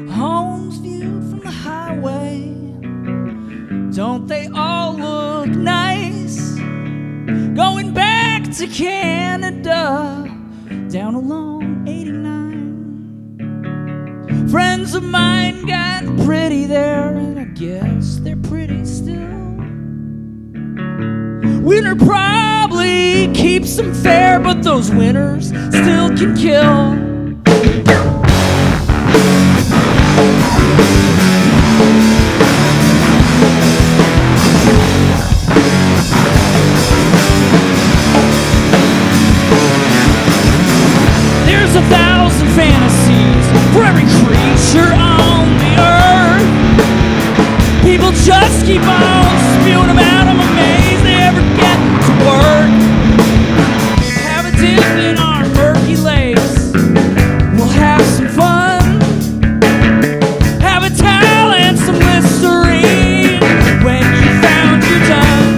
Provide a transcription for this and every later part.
Homes viewed from the highway, don't they all look nice? Going back to Canada, down along 89. Friends of mine got pretty there, and I guess they're pretty still. Winter probably keeps them fair, but those winters still can kill. There's 1,000 fantasies for every creature on the earth. People just keep on spewing about. I'm amazed they ever get to work. Have a dip in our murky lakes. We'll have some fun. Have a towel and some Listerine when you found your done.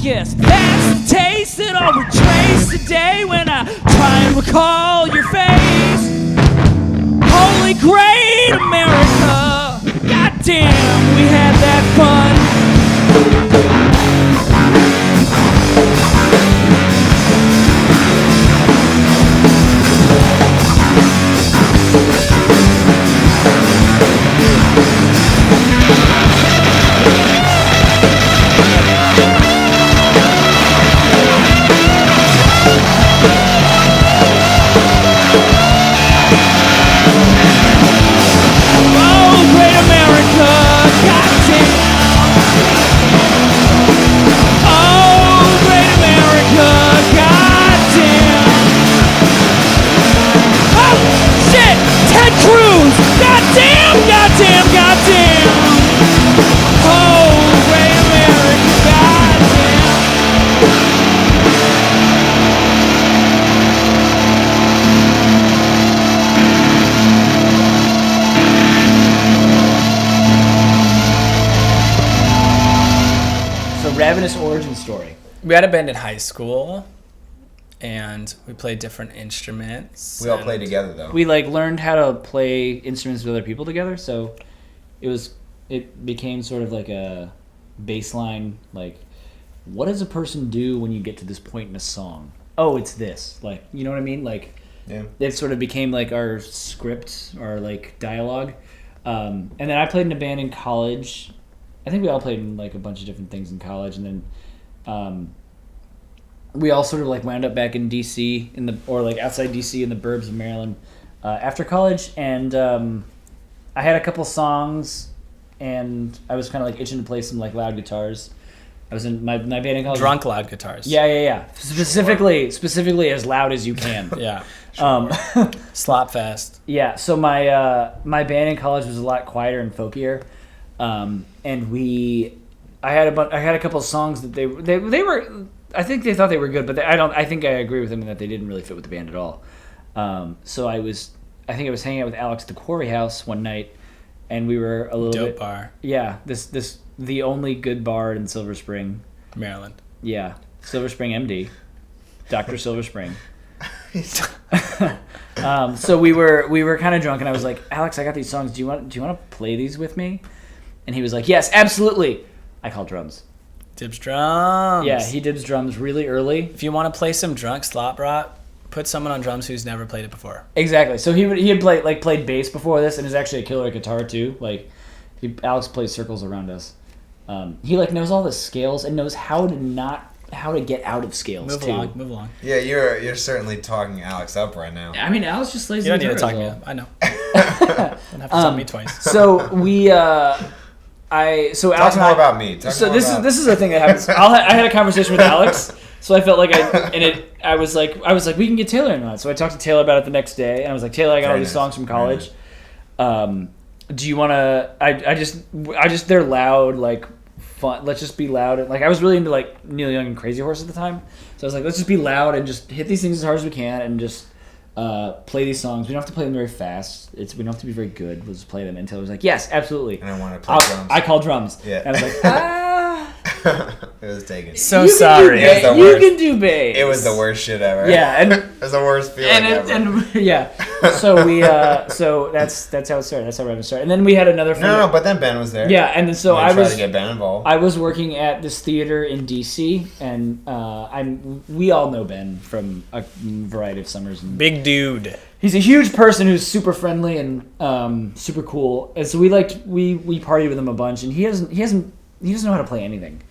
Guess that's the taste that I'll retrace today when I try and recall your face. Holy great America, goddamn, we had that fun. Ravenous origin story. We had a band in high school, and we played different instruments. We all played together, though. We learned how to play instruments with other people together, so it became sort of like a baseline, what does a person do when you get to this point in a song? Oh, it's this. You know what I mean? Yeah. It sort of became our script, our dialogue. And then I played in a band in college. I think we all played in a bunch of different things in college, and then we all sort of wound up back in DC outside DC in the burbs of Maryland after college, and I had a couple songs, and I was kind of itching to play some loud guitars. I was in my band in college. Drunk loud guitars. Yeah. Specifically as loud as you can. Yeah. Sure. Slop fest. Yeah. So my band in college was a lot quieter and folkier. And I had a couple of songs that they were, I think they thought they were good, but I think I agree with them in that they didn't really fit with the band at all. So I think I was hanging out with Alex at the Quarry House one night, and we were a little dope bar. Yeah, the only good bar in Silver Spring, Maryland. Yeah, Silver Spring MD, Dr. Silver Spring. So we were kind of drunk, and I was like, Alex, I got these songs. Do you want to play these with me? And he was like, yes, absolutely. I call drums. Dibs drums. Yeah, he dibs drums really early. If you want to play some drunk slop rock, put someone on drums who's never played it before. Exactly. So he had played bass before this, and is actually a killer at guitar too. Like, Alex plays circles around us. He knows all the scales and knows how to get out of scales Move along. Yeah, you're certainly talking Alex up right now. I mean, Alex just plays. You don't need to talk me up. I know. Don't have to tell me twice. So we. Alex Talk more about me. This is the thing that happens. I had a conversation with Alex, so I felt like I was like we can get Taylor in on it. So I talked to Taylor about it the next day, and I was like, Taylor, I got all these songs from college. Do you want to? I just they're loud, like fun. Let's just be loud. Like I was really into like Neil Young and Crazy Horse at the time, so I was like, let's just be loud and just hit these things as hard as we can and just play these songs. We don't have to play them very fast. We don't have to be very good. We'll just play them. And Taylor was like, yes, absolutely. And I want to play drums. I call drums. Yeah. And I was like, It was taken. So sorry. You can do bass. It was the worst shit ever. Yeah, and it was the worst feeling ever. And yeah, so we so that's how it started. That's how Ravenous started. And then we had another friend. No, but then Ben was there. Yeah, and then so I tried to get Ben involved. I was working at this theater in DC, and we all know Ben from a variety of summers. And big dude. He's a huge person who's super friendly and super cool. And so we partied with him a bunch, and he doesn't know how to play anything.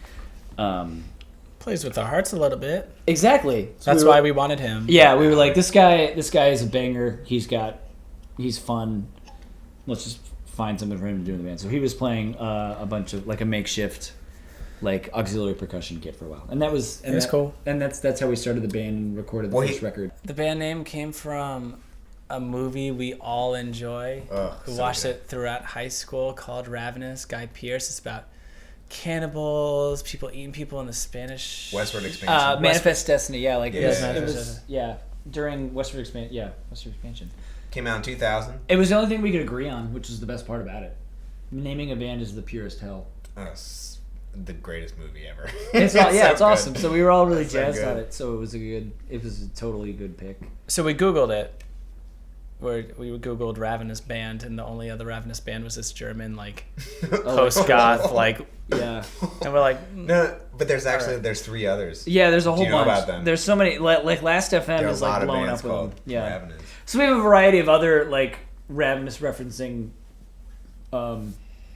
Plays with our hearts a little bit. Exactly. So That's why we wanted him. Yeah, we were like, this guy is a banger. He's fun. Let's just find something for him to do in the band. So he was playing a bunch of like a makeshift like auxiliary percussion kit for a while, and that was cool. And that's how we started the band and recorded the first record. The band name came from a movie we all enjoy. Who watched it throughout high school called Ravenous. Guy Pearce. It's about cannibals, people eating people in the Spanish Westward Expansion. Manifest Destiny, yeah, like Yeah. it was during Westward Expansion. Came out in 2000. It was the only thing we could agree on, which was the best part about it. Naming a band is the purest hell. It's the greatest movie ever. It's awesome. So we were all really So jazzed good. on it. So it was a totally good pick. So we Googled it. We Googled Ravenous band, and the only other Ravenous band was this German like post-goth like Yeah. And we're like No, but there's three others. Yeah, there's a whole Do you know bunch. about them? There's so many. Like Last FM There are is a lot like of blowing bands up with them. called Yeah. Ravenous. So we have a variety of other like Ravenous referencing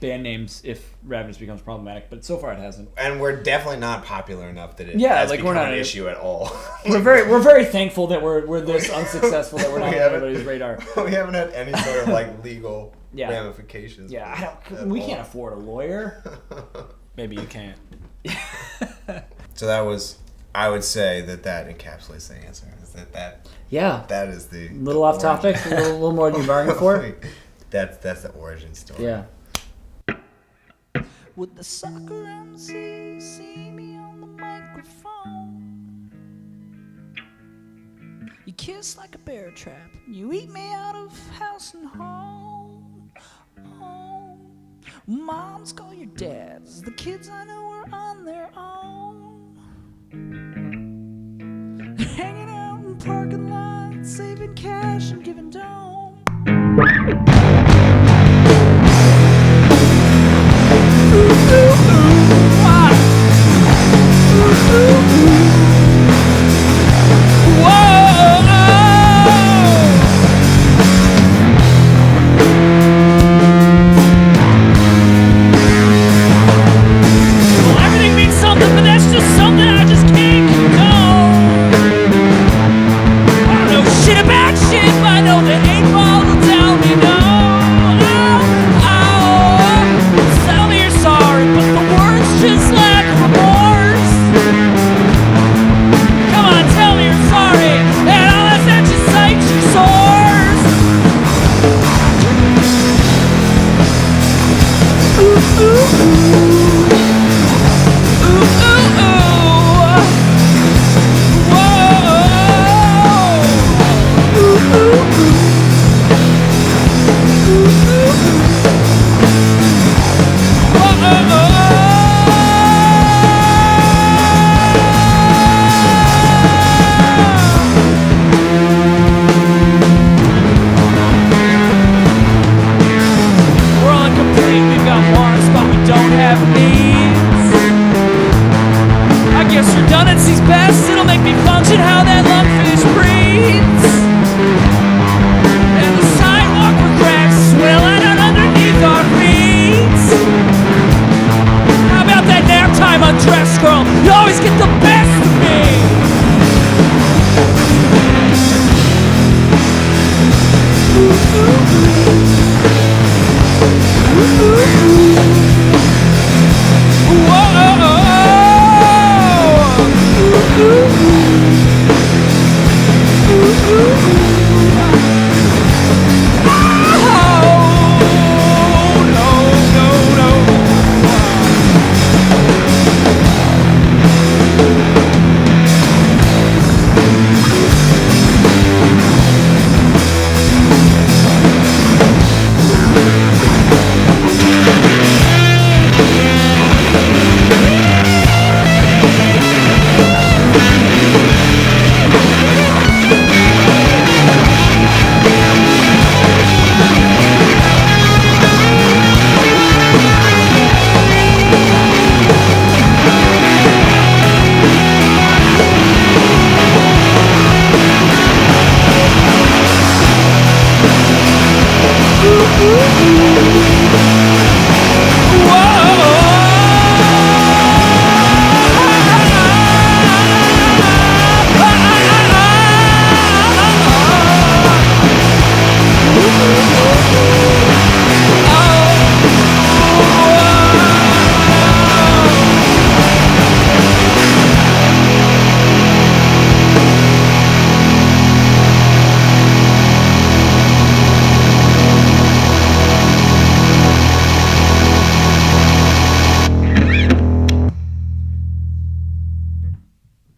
band names if Ravenous becomes problematic, but so far it hasn't. And we're definitely not popular enough that it Yeah, has like, become we're not an a- issue at all. We're very thankful that we're this unsuccessful that we're not We on haven't- anybody's radar. We haven't had any sort of like legal Yeah. ramifications. Yeah, we can't afford a lawyer. maybe you can't. So that was, I would say that encapsulates the answer. Is that Yeah. that is the Little off topic, a little more than you bargained for. That's the origin story. Yeah. Would the soccer MC see me on the microphone? You kiss like a bear trap. You eat me out of house and home. Moms call your dads. The kids I know are on their own. Hanging out in parking lots, saving cash and giving dome. Well, everything means something, but that's just something I just can't condone. I don't know shit about shit, but I know that 8 Ball will tell me no.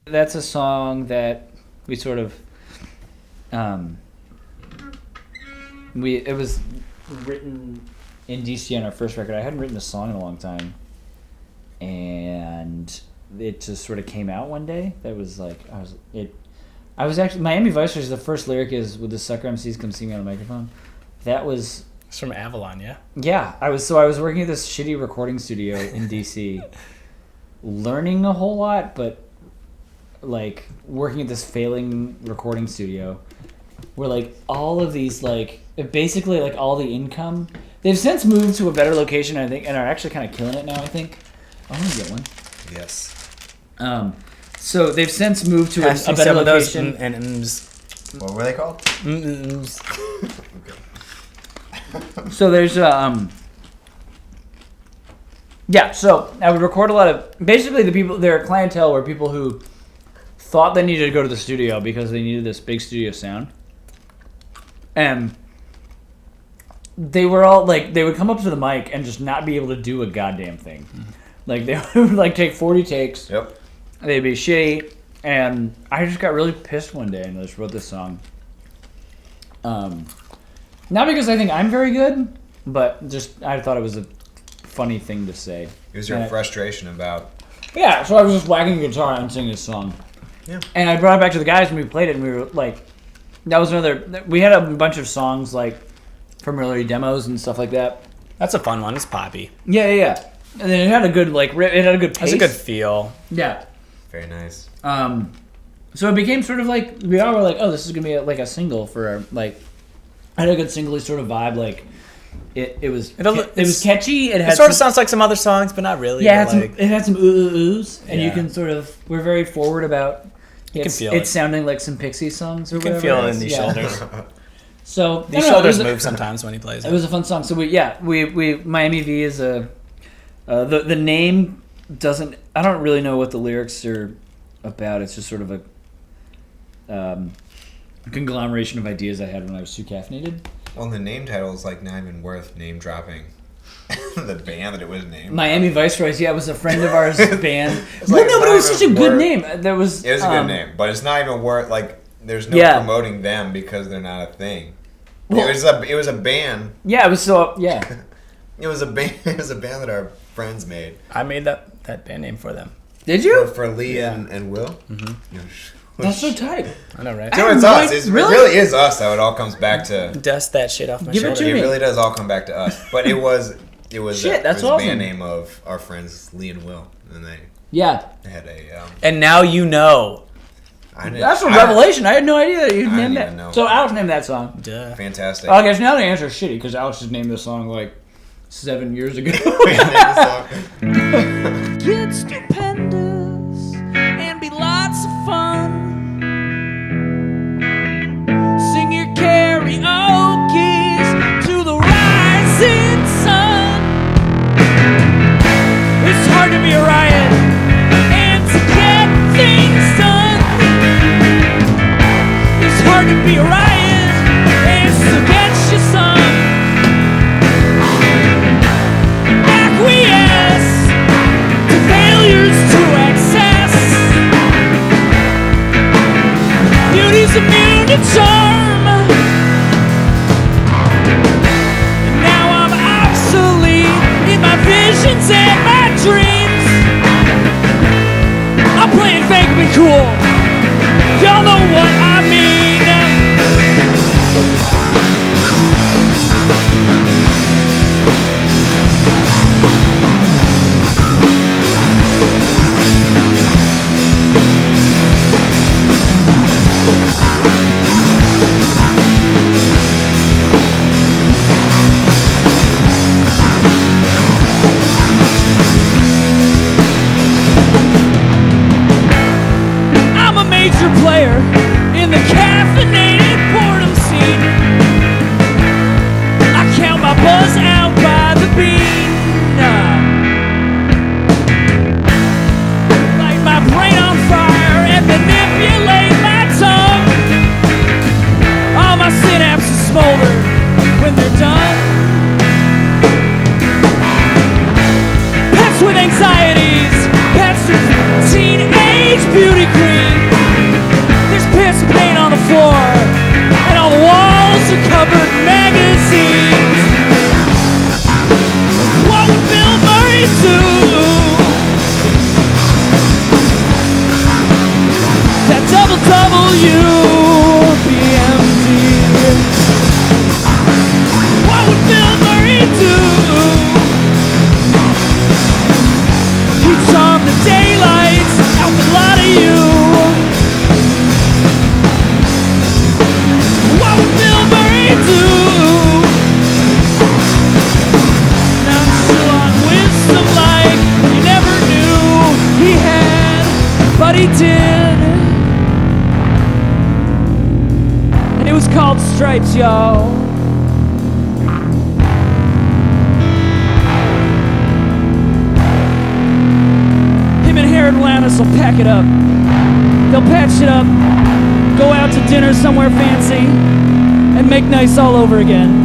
That's a song that we sort of it was written in DC on our first record. I hadn't written a song in a long time, and it just sort of came out one day. That was like I was actually Miami Vice was the first lyric is "With the sucker MCs come see me on a microphone." That was It's from Avalon, yeah. Yeah, I was working at this shitty recording studio in DC, learning a whole lot, but like working at this failing recording studio where like all of these like basically like all the income, they've since moved to a better location I think and are actually kind of killing it now I think. I'm gonna get one. Yes. So they've since moved to a better location. What were they called? So there's yeah, so I would record a lot of basically their clientele were people who thought they needed to go to the studio because they needed this big studio sound. And they were all like they would come up to the mic and just not be able to do a goddamn thing. Mm-hmm. Like they would like take 40 takes. Yep. They'd be shitty, and I just got really pissed one day and I just wrote this song. Not because I think I'm very good, but just I thought it was a funny thing to say. It was your frustration about... Yeah, so I was just whacking a guitar and singing this song. Yeah. And I brought it back to the guys and we played it and we were like... That was another... We had a bunch of songs like from earlier demos and stuff like that. That's a fun one. It's poppy. Yeah. And then it had a good like... It had a good pace. It's a good feel. Yeah. Very nice. So it became sort of like... We all were like, oh, this is going to be like a single for our... Like... I had a good singly sort of vibe, like it was catchy. It sort of sounds like some other songs, but not really. Yeah, it had some oohs, and Yeah. you can sort of we're very forward about. You can feel it's sounding like some Pixie songs or whatever. You can feel it in these shoulders. So these shoulders move sometimes when he plays it. It was a fun song. So we Miami V is a the name doesn't. I don't really know what the lyrics are about. It's just sort of a conglomeration of ideas I had when I was too caffeinated. Well, the name title is like not even worth name dropping. The band that it was named. Miami Viceroys, yeah, it was a friend of ours band. But it was such a good name. It was a good name, but it's not even worth like. There's no promoting them because they're not a thing. Well, it was a band. Yeah, it was so yeah. It was a band. It was a band that our friends made. I made that band name for them. Did you? For Lee and Will. Mm-hmm. That's so tight. I know, right? So it's us. It really is us, though. It all comes back to... Dust that shit off my Give shoulder. It to me. It really does all come back to us. But it was shit, that's the awesome. band name of our friends Lee and Will. And they had a... and now you know. That's a revelation. I had no idea that you'd named that. Know. So Alex named that song. Duh. Fantastic. I guess now the answer is shitty because Alex just named this song like 7 years ago. Get stupendous and be lots of fun. Sing your karaoke's to the rising sun. It's hard to be a riot and to get things done. It's hard to be a riot and to get your son. Acquiesce to failures to access. Beauty's immune to charm. And now I'm obsolete in my visions and my dreams. I'm playing fake and cool. Y'all know what I mean. folder when they're done. Pets with anxieties, pets with teenage beauty queen. There's piss and paint on the floor, and all the walls are covered in magazines. What would Bill Murray do? That double WBMD. What would Bill Murray do? He'd charm the daylights out the lot of you. What would Bill Murray do? Nonchalant wisdom like you never knew he had, but he did. And it was called Stripes, y'all. Him and Harold Lannis will pack it up. They'll patch it up, go out to dinner somewhere fancy, and make nice all over again.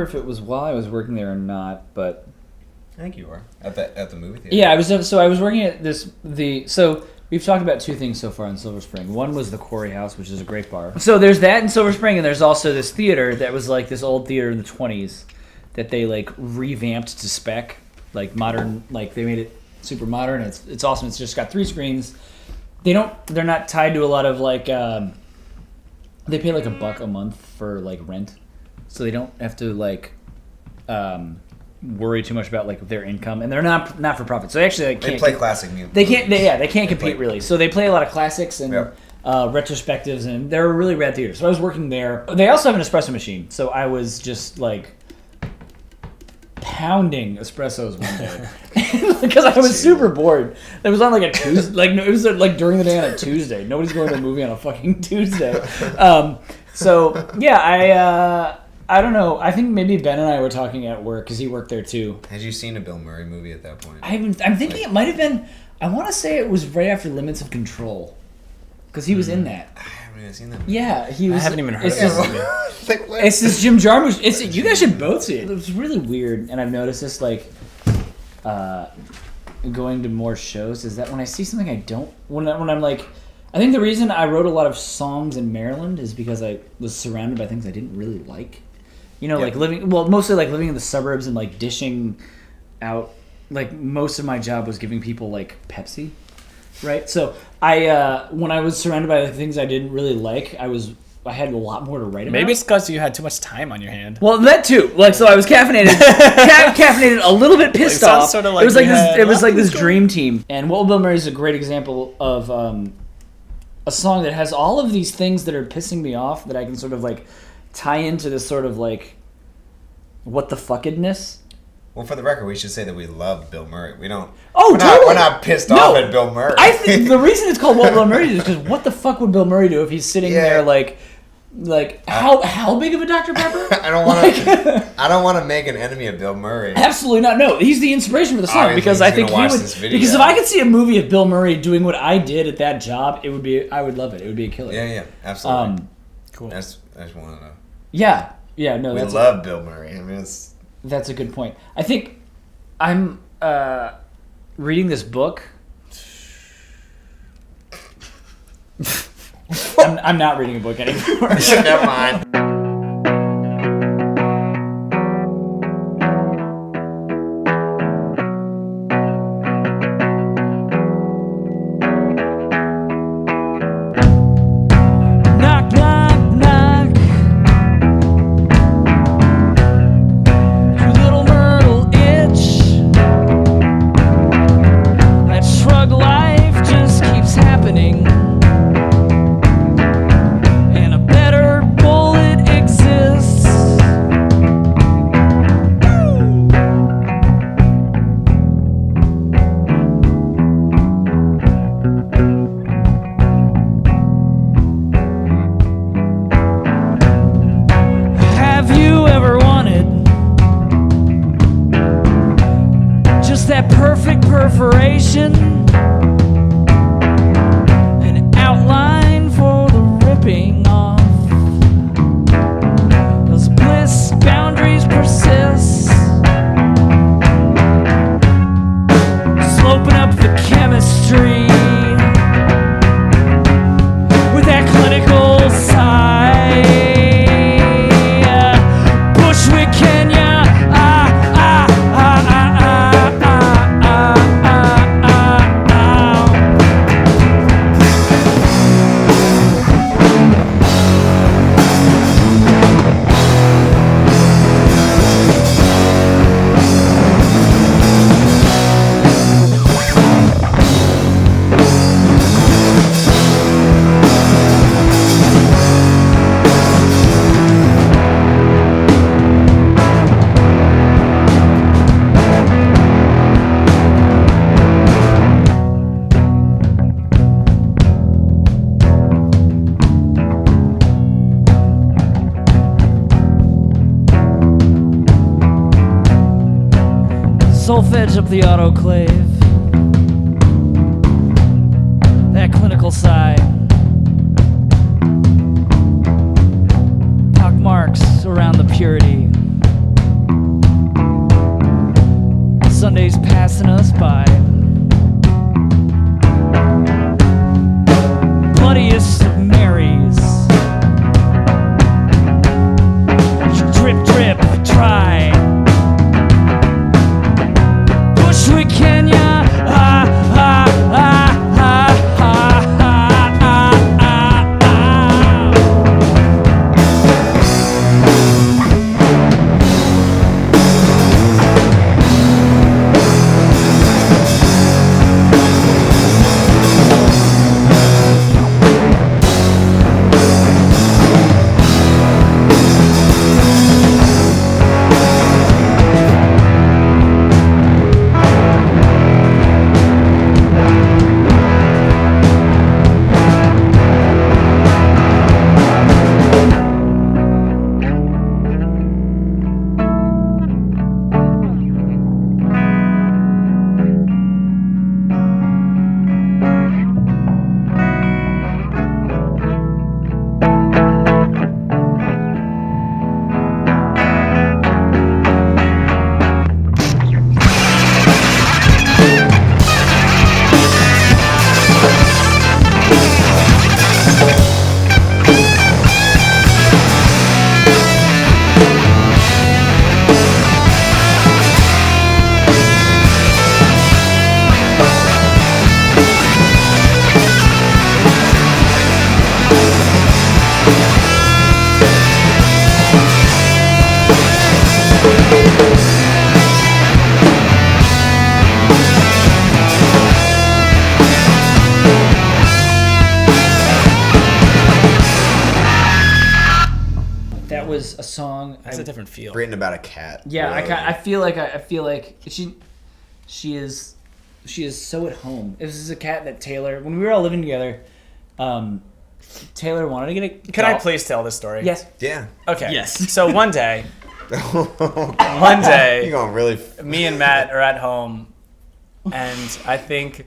If it was while I was working there or not, but I think you were at the movie theater. Yeah, I was. So I was working at So we've talked about two things so far in Silver Spring. One was the Quarry House, which is a great bar. So there's that in Silver Spring, and there's also this theater that was like this old theater in the 20s that they like revamped to spec, like modern. Like they made it super modern. It's awesome. It's just got 3 screens. They're not tied to a lot of like. They pay like $1 a month for like rent. So they don't have to like worry too much about like their income, and they're not for profit. So actually, they play classic music. They can't compete really. So they play a lot of classics and retrospectives, and they're a really rad theater. So I was working there. They also have an espresso machine, so I was just like pounding espressos one day because I was super bored. It was on like a Tuesday, like it was like during the day on a Tuesday. Nobody's going to a movie on a fucking Tuesday. So yeah, I don't know. I think maybe Ben and I were talking at work because he worked there too. Had you seen a Bill Murray movie at that point? I'm thinking it might have been. I want to say it was right after Limits of Control because he was in that. I haven't even seen that movie. Yeah, he was. I haven't even heard of it. It's this Jim Jarmusch. You guys should both see it. It was really weird, and I've noticed this like. going to more shows is that when I see something I don't, when I'm like, I think the reason I wrote a lot of songs in Maryland is because I was surrounded by things I didn't really like. You know, like mostly like living in the suburbs and like dishing out, like most of my job was giving people like Pepsi, right? So when I was surrounded by the things I didn't really like, I had a lot more to write about. Maybe it's because you had too much time on your hand. Well, that too. Like, so I was caffeinated, caffeinated, a little bit pissed off. Sort of like it was like this dream team. And What Will Bill Murray is a great example of a song that has all of these things that are pissing me off that I can sort of like tie into this sort of like what the fuckedness. Well, for the record, we should say that we love Bill Murray. We don't. Oh, totally. We're not pissed off at Bill Murray. I think the reason it's called What Will Bill Murray is because what the fuck would Bill Murray do if he's sitting there like how big of a Dr. Pepper? I don't want to make an enemy of Bill Murray. Absolutely not. No, he's the inspiration for the song because I think he would. Because if I could see a movie of Bill Murray doing what I did at that job, it would be. I would love it. It would be a killer. Yeah, absolutely. Cool. I just want to know. Yeah. No, we love Bill Murray. I mean, that's a good point. I think I'm reading this book. I'm not reading a book anymore. Never mind. Knock, knock, knock. Your little myrtle itch. That shrug life just keeps happening. And a better bullet exists. Have you ever wanted just that perfect perforation? An outline for the ripping off. Those bliss boundaries persist. Sloping up the chemistry with that clinical side. Bushwiqueña, Solfege up the autoclave. That clinical side. Pock marks around the purity. Sunday's passing us by. Bloodiest of Marys. Drip, drip, try. Bushwiqueña, was a song. That's a different feel. Written about a cat. Yeah, really. I feel like she is so at home. This is a cat that Taylor, when we were all living together, Taylor wanted to get a Can I dog. please tell this story? Yes. Yeah. Okay. Yes. So one day, You're going really. me and Matt are at home, and I think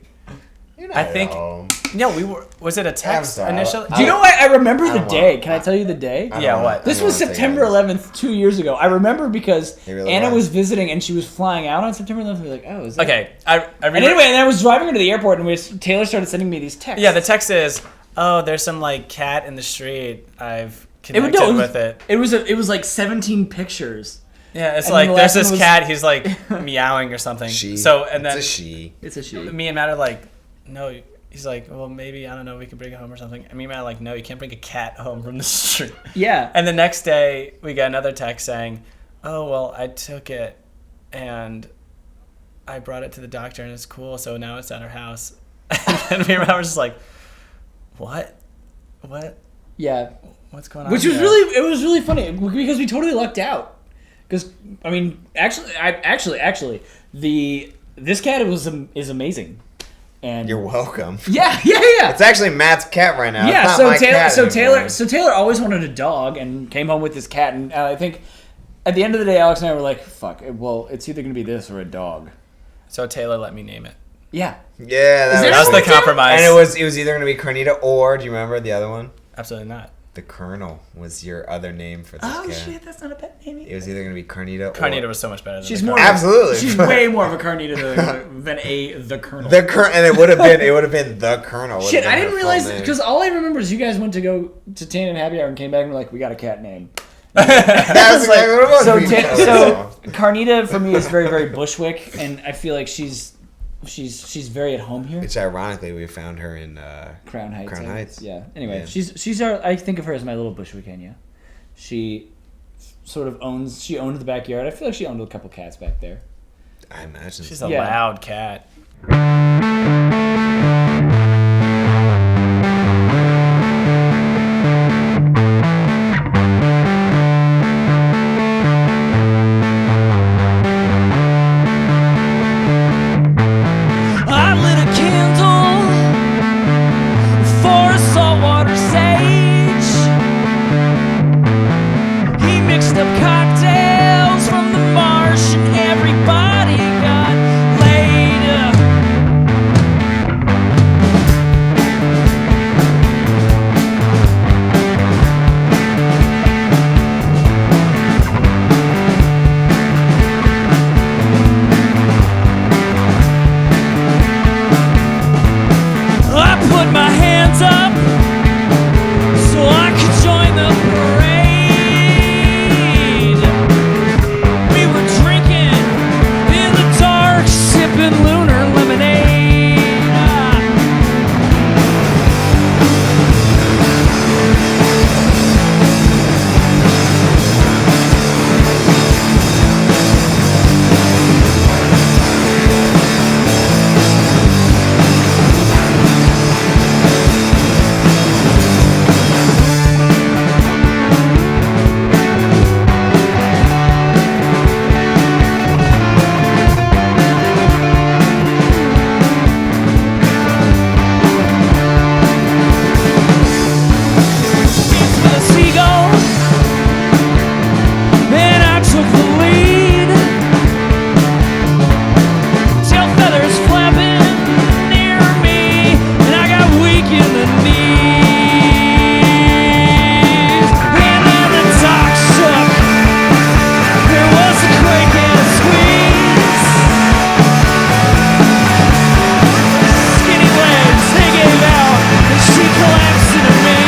no, we were. Was it a text sorry. initially? Do you know what? I remember the don't day. want- Can I tell you the day? Yeah, what? This was September 11th, 2 years ago. I remember because really Anna was. was visiting and she was flying out on September 11th. We were like, oh, is that... Okay. I And anyway, and I was driving her to the airport and Taylor started sending me these texts. Yeah, the text is, oh, there's some like cat in the street. I've connected with it. It was like 17 pictures. Yeah, it's And like the there's last one this was- its he's like meowing or something. She. So and then It's a she. It's a she. me and Matt are like, no. He's like, well, maybe, I don't know, we could bring it home or something. And me and Matt are like, no, you can't bring a cat home from the street. Yeah. And the next day, we got another text saying, oh, well, I took it and I brought it to the doctor and it's cool, so now it's at our house. And me and Matt were just like, what? Yeah. What's going on Which here? it was really funny because we totally lucked out. Because, I mean, actually, this cat is amazing. And You're welcome. Yeah. It's actually Matt's cat right now. Yeah, It's not my cat anymore. Taylor always wanted a dog and came home with this cat, and I think at the end of the day, Alex and I were like, "Fuck, well, it's either gonna be this or a dog." So Taylor let me name it. Yeah, Yeah, that That was the compromise. And it was either gonna be Carnita or do you remember the other one? Absolutely not. The Colonel was your other name for this Oh cat. shit, that's not a pet name. It was either gonna be Carnita. Carnita or... was so much better than She's the more Colonel. Absolutely. She's way more of a Carnita than the Colonel. And it would have been the Colonel. Would've Shit, been I her didn't full realize name. because all I remember is you guys went to go to Tan and Happy Hour and came back and were like, "We got a cat name." That's exactly what it was. So Carnita for me is very very Bushwick, and I feel like she's very at home here. Which ironically we found her in Crown Heights. Crown Heights. Yeah. Anyway, Yeah. she's our. I think of her as my little Bushwiqueña. She sort of owns. She owned the backyard. I feel like she owned a couple cats back there. I imagine. She's a Yeah. loud cat. I lit a candle for a saltwater sage. He mixed up cocktails from the marsh and everybody got laid. I put my hands up so I could join the parade. We were drinking in the dark, sipping lunar lemonade. With a seagull, and I took the lead. Tail feathers flapping near me, and I got weak in the knees. And then the dock shook. There was a quake and a squeeze. Skinny legs, they gave out, and she collapsed into me.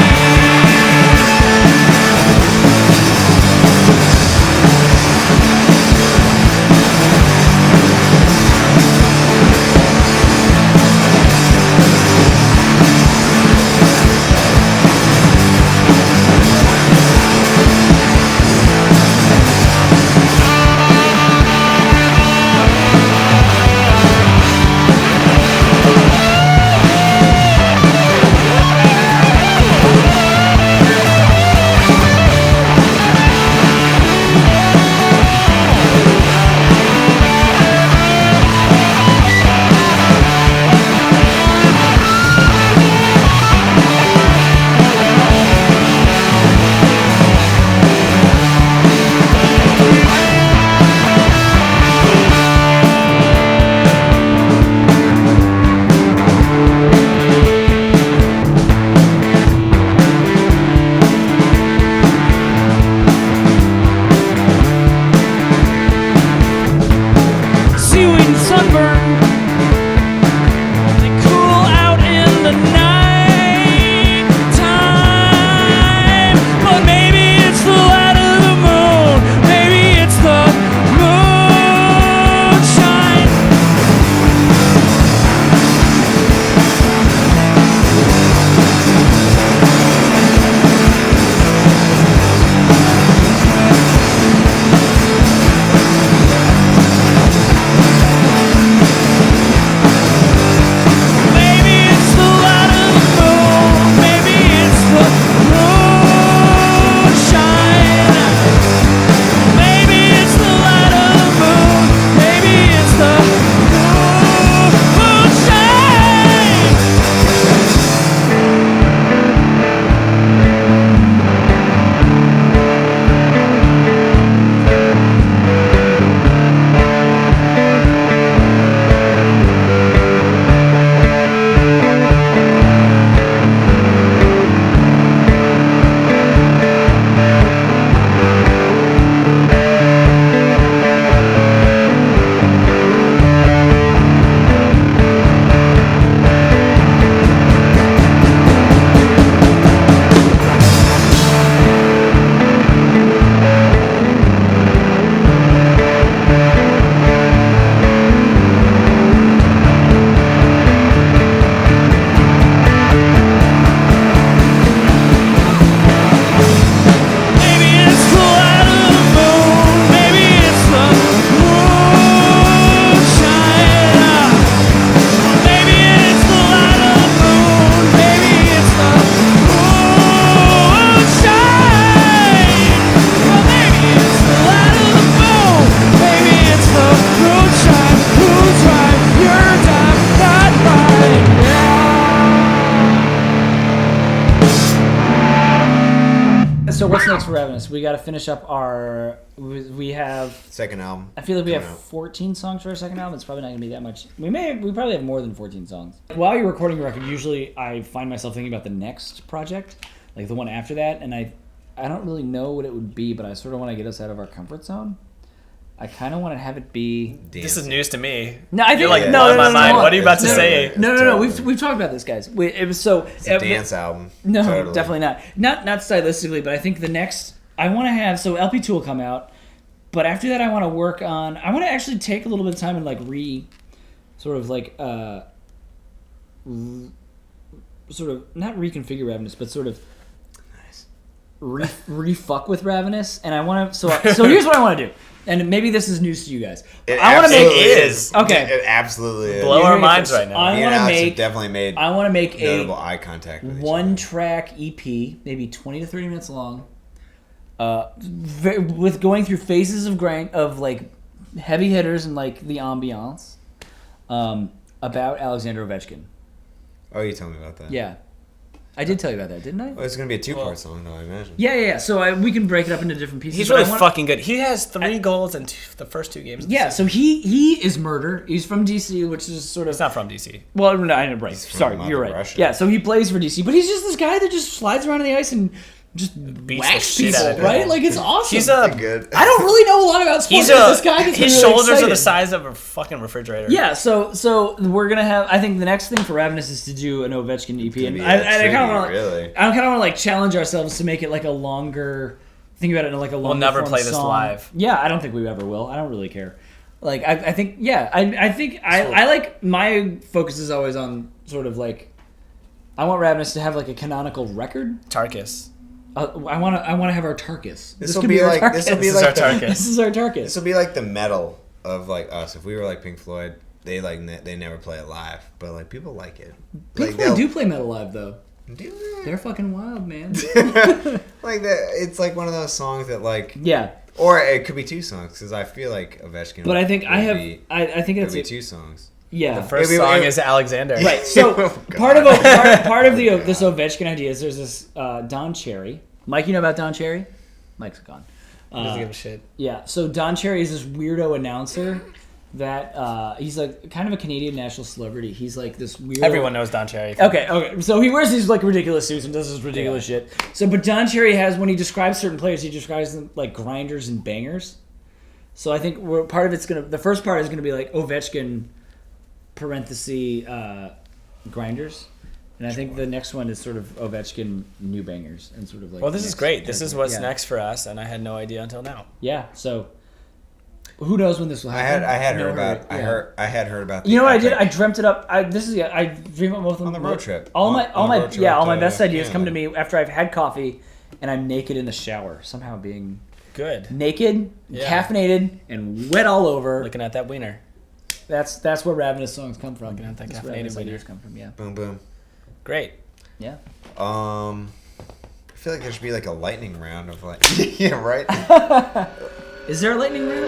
So what's next for Ravenous? We got to finish up our. We have second album. I feel like we have 14 songs for our second album. It's probably not gonna be that much. We probably have more than 14 songs. While you're recording a record, usually I find myself thinking about the next project, like the one after that, and I don't really know what it would be, but I sort of want to get us out of our comfort zone. I kind of want to have it be. This is news to me. No, I think you're like blowing my mind. What are you about to say? No. We've talked about this, guys. It was so. It's a dance album. No, totally. definitely not. Not stylistically, but I think the next I want to have. So LP2 will come out, but after that I want to work on. I want to actually take a little bit of time and like sort of not reconfigure Ravenous, but sort of re-fuck with Ravenous, and I want to. So here's what I want to do. And maybe this is news to you guys. I want to make okay. It absolutely is. Blow our minds right now. I want to make definitely made. I want to make notable eye contact with one-track EP, maybe 20 to 30 minutes long, with going through phases of like heavy hitters and like the ambiance, about Alexander Ovechkin. Oh, you told me about that. Yeah. I did tell you about that, didn't I? Well, it's going to be a two-part song, though, I imagine. Yeah. So we can break it up into different pieces. He's really fucking good. He has 3 goals in the first 2 games. Yeah, so he is Murder. He's from DC, which is sort of... He's not from DC. Well, no, I know, right. Sorry, you're right. Russia. Yeah, so he plays for DC, but he's just this guy that just slides around on the ice and just whacks people, right? Like, it's awesome. He's good. I don't really know a lot about sports, but this guy gets his really shoulders excited. are the size of a fucking refrigerator. Yeah, so we're gonna have. I think the next thing for Ravenous is to do an Ovechkin EP, and I kind of want to like challenge ourselves to make it like a longer. Think about it in like a longer. We'll never play song. this live. Yeah, I don't think we ever will. I don't really care. Like I think I like my focus is always on sort of like I want Ravenous to have like a canonical record. Tarkus. I want to have our Tarkus. This will be like our Tarkus. This is our Tarkus. This will be like the metal of like us. If we were like Pink Floyd, they never play it live, but like people like it. Pink Floyd do play metal live though. Do they? They're fucking wild, man. Like that, it's like one of those songs that like or it could be 2 songs because I feel like Ovechkin. But I think I think it's 2 songs. Yeah, the first song is Alexander. Right. So part of this Ovechkin idea is there's this Don Cherry. Mike, you know about Don Cherry? Mike's gone. Doesn't give a shit. Yeah. So Don Cherry is this weirdo announcer that he's like kind of a Canadian national celebrity. He's like this weirdo. Everyone knows Don Cherry. Okay. So he wears these like ridiculous suits and does this ridiculous shit. So, but Don Cherry has when he describes certain players, he describes them like grinders and bangers. So I think the first part is gonna be like Ovechkin. Parenthesis grinders, and I think the next one is sort of Ovechkin new bangers and sort of like. Well, this is great. This is what's next for us, and I had no idea until now. Yeah. So, who knows when this will happen? I had heard about. You know what I did? I dreamt it up. I dream up both of them on the road trip. All my best ideas come to me after I've had coffee, and I'm naked in the shower, somehow being good, naked, caffeinated, and wet all over. Looking at that wiener. That's where Ravenous songs come from. Looking at that caffeinated wiener come from. Yeah. Boom boom. Great. Yeah. I feel like there should be like a lightning round of like yeah right. Is there a lightning round?